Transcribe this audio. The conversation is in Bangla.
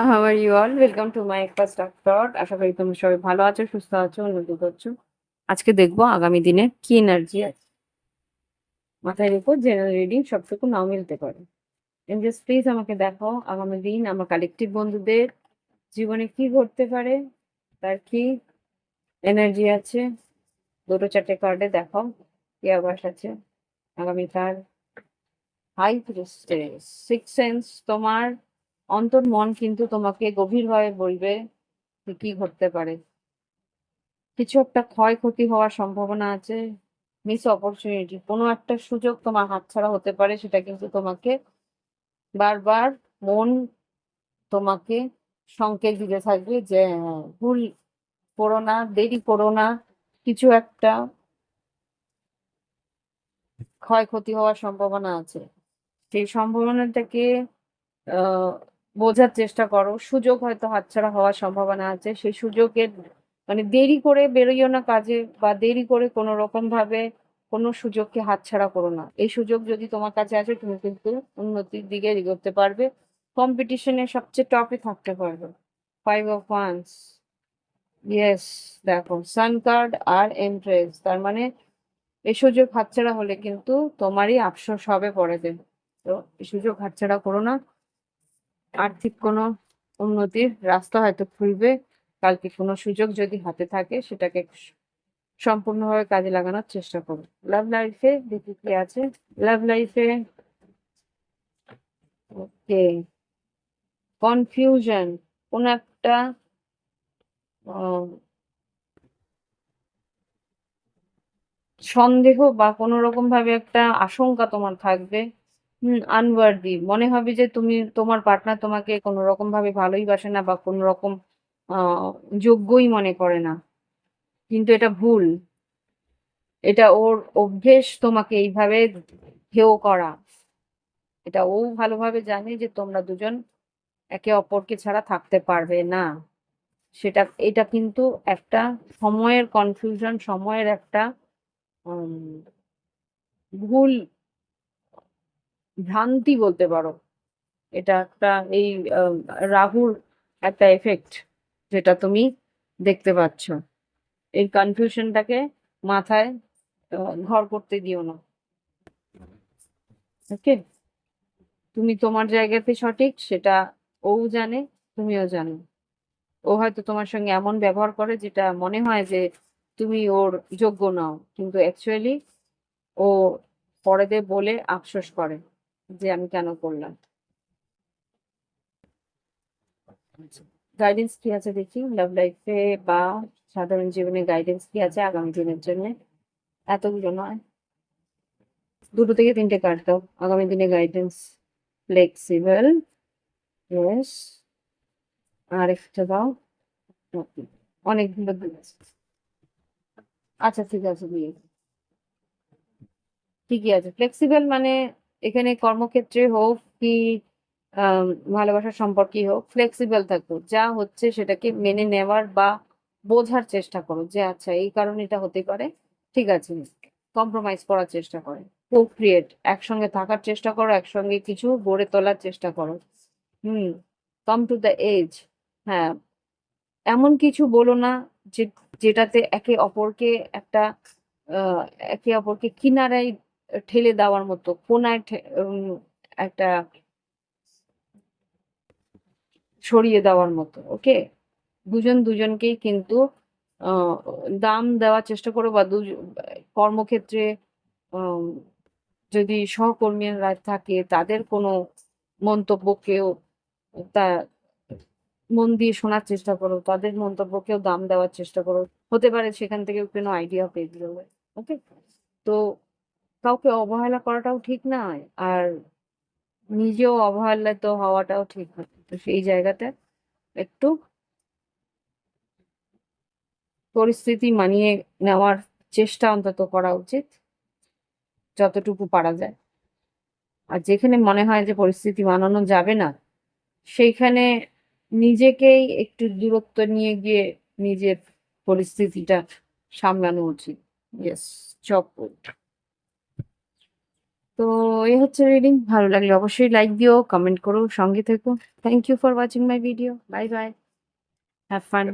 How are you all? Welcome to my first thought. আশা করি তোমরা সবাই ভালো আছো, সুস্থ আছো, উন্নতি করছো। আজকে দেখবো আগামী দিনে কি এনার্জি আছে। মাথায় রেখো, জেনারেল রিডিং সবটুকু নাও মিলতে পারে। এঞ্জেলস প্লিজ আমাকে দেখাও আগামী দিন আমার কালেকটিভ বন্ধুদের জীবনে কি ঘটতে পারে, তার কি এনার্জি আছে। দুটো চারটে কার্ডে দেখাও কি আভাস আছে আগামীকাল। হাই প্রিস্টেস, সিক্স সেন্স, তোমার অন্তর মন কিন্তু তোমাকে গভীরভাবে বলবে যে কি ঘটতে পারে। কিছু একটা ক্ষয়ক্ষতি হওয়ার সম্ভাবনা আছে। মিস অপরচুনিটি, কোনো একটা সুযোগ তোমার হাতছাড়া হতে পারে, সেটা কিন্তু তোমাকে বারবার মন তোমাকে সংকেত দিতে থাকবে যে ভুল করো না, দেরি করো না। কিছু একটা ক্ষয়ক্ষতি হওয়ার সম্ভাবনা আছে, সেই সম্ভাবনাটাকে আহ বোঝার চেষ্টা করো। সুযোগ হয়তো হাতছাড়া হওয়ার সম্ভাবনা আছে, সেই সুযোগের মানে দেরি করে বেরোইও না কাজে, বা দেরি করে কোনো রকম ভাবে কোনো সুযোগকে হাতছাড়া করো না। এই সুযোগ যদি তোমার কাছে আছে, তুমি কিন্তু উন্নতির দিকে এগোতে পারবে, কম্পিটিশনে সবচেয়ে টপে থাকতে পারবে। 5 of Wands, ইয়েস। দেখো সান কার্ড আর এমপ্রেস, তার মানে এই সুযোগ হাতছাড়া হলে কিন্তু তোমারই আফসোস হবে পরে দিন। তো এই সুযোগ হাতছাড়া করো না। আর্থিক কোনো উন্নতির রাস্তা হয়তো খুলবে কালকে। কোনো সুযোগ যদি হাতে থাকে, সেটাকে সম্পূর্ণভাবে কাজে লাগানোর চেষ্টা করো। লাভ লাইফে দেখি কি আছে। লাভ লাইফে ওকে, কনফিউশন, কোন একটা সন্দেহ বা কোনো রকম ভাবে একটা আশঙ্কা তোমার থাকবে। আনওয়ার্দি, মনে হবে যে তুমি, তোমার পার্টনার তোমাকে কোনো রকম ভাবে ভালোই বাসে না, বা কোনো রকম যোগ্যই মনে করে না। কিন্তু এটা ভুল। এটা ওর অভ্যেস তোমাকে এইভাবে হেয় করা। এটা ও ভালোভাবে জানে যে তোমরা দুজন একে অপরকে ছাড়া থাকতে পারবে না। সেটা, এটা কিন্তু একটা সময়ের কনফিউশন, সময়ের একটা উম ভুল ভ্রান্তি বলতে পারো। এটা একটা এই রাহুর একটা এফেক্ট, যেটা তুমি দেখতে পাচ্ছ। এই কনফিউশনটাকে মাথায় ঘর করতে দিও না। ওকে, তুমি তোমার জায়গাতে সঠিক, সেটা ও জানে, তুমিও জানো। ও হয়তো তোমার সঙ্গে এমন ব্যবহার করে যেটা মনে হয় যে তুমি ওর যোগ্য নও, কিন্তু অ্যাকচুয়ালি ও পরেতে বলে আফসোস করে যে আমি কেন করলাম। গাইডেন্স কি আছে দেখি লাভ লাইফে বা সাধারণ জীবনে, গাইডেন্স কি আছে আগামী দিনের জন্য। এতগুলো নয়, দুটো থেকে তিনটে কার্ড দাও আগামী দিনে গাইডেন্স। Flexible, yes. আর একটা দাও। Okay, অনেকগুলো দিয়েছে। আচ্ছা ঠিক আছে, দিয়ে ঠিকই আছে। ফ্লেক্সিবল মানে এখানে কর্মক্ষেত্রে হোক কি আম ভালোবাসার সম্পর্কেই হোক, ফ্লেক্সিবল থাকো। যা হচ্ছে সেটাকে মেনে নেওয়ার বা বোঝার চেষ্টা করো যে আচ্ছা এই কারণে এটা হতে পারে। ঠিক আছে, কম্প্রোমাইজ করার চেষ্টা করো। co-create, একসঙ্গে থাকার চেষ্টা করো, একসঙ্গে কিছু গড়ে তোলার চেষ্টা করো। হুম, কাম টু দ্য এজ। হ্যাঁ, এমন কিছু বলো না যে যেটাতে একে অপরকে একটা আহ, একে অপরকে কিনারায় ঠেলে দেওয়ার মতো, কোনায় একটা সরিয়ে দেওয়ার মতো। ওকে, দুজন দুজনকেই কিন্তু আহ, দাম দেওয়ার চেষ্টা করো, বা কর্মক্ষেত্রে আম, যদি সহকর্মীরা থাকে তাদের কোনো মন্তব্যকেও তা মন দিয়ে শোনার চেষ্টা করো, তাদের মন্তব্যকেও দাম দেওয়ার চেষ্টা করো। হতে পারে সেখান থেকে কোনো আইডিয়া পেয়ে যাবে। ওকে, তো কাউকে অবহেলা করাটাও ঠিক নয়, আর নিজেও অবহেলিত হওয়াটাও ঠিক নয়। তো সেই জায়গাটা একটু পরিস্থিতি মানিয়ে নেওয়ার চেষ্টা অন্তত করা উচিত, যতটুকু পারা যায়। আর যেখানে মনে হয় যে পরিস্থিতি মানানো যাবে না, সেইখানে নিজেকেই একটু দূরত্ব নিয়ে গিয়ে নিজের পরিস্থিতিটা সামলানো উচিত। Yes, job good. তো এই হচ্ছে রিডিং। ভালো লাগলে অবশ্যই লাইক দিও, কমেন্ট করো, সঙ্গে থেকো। Thank you for watching my video. Bye bye. Have fun.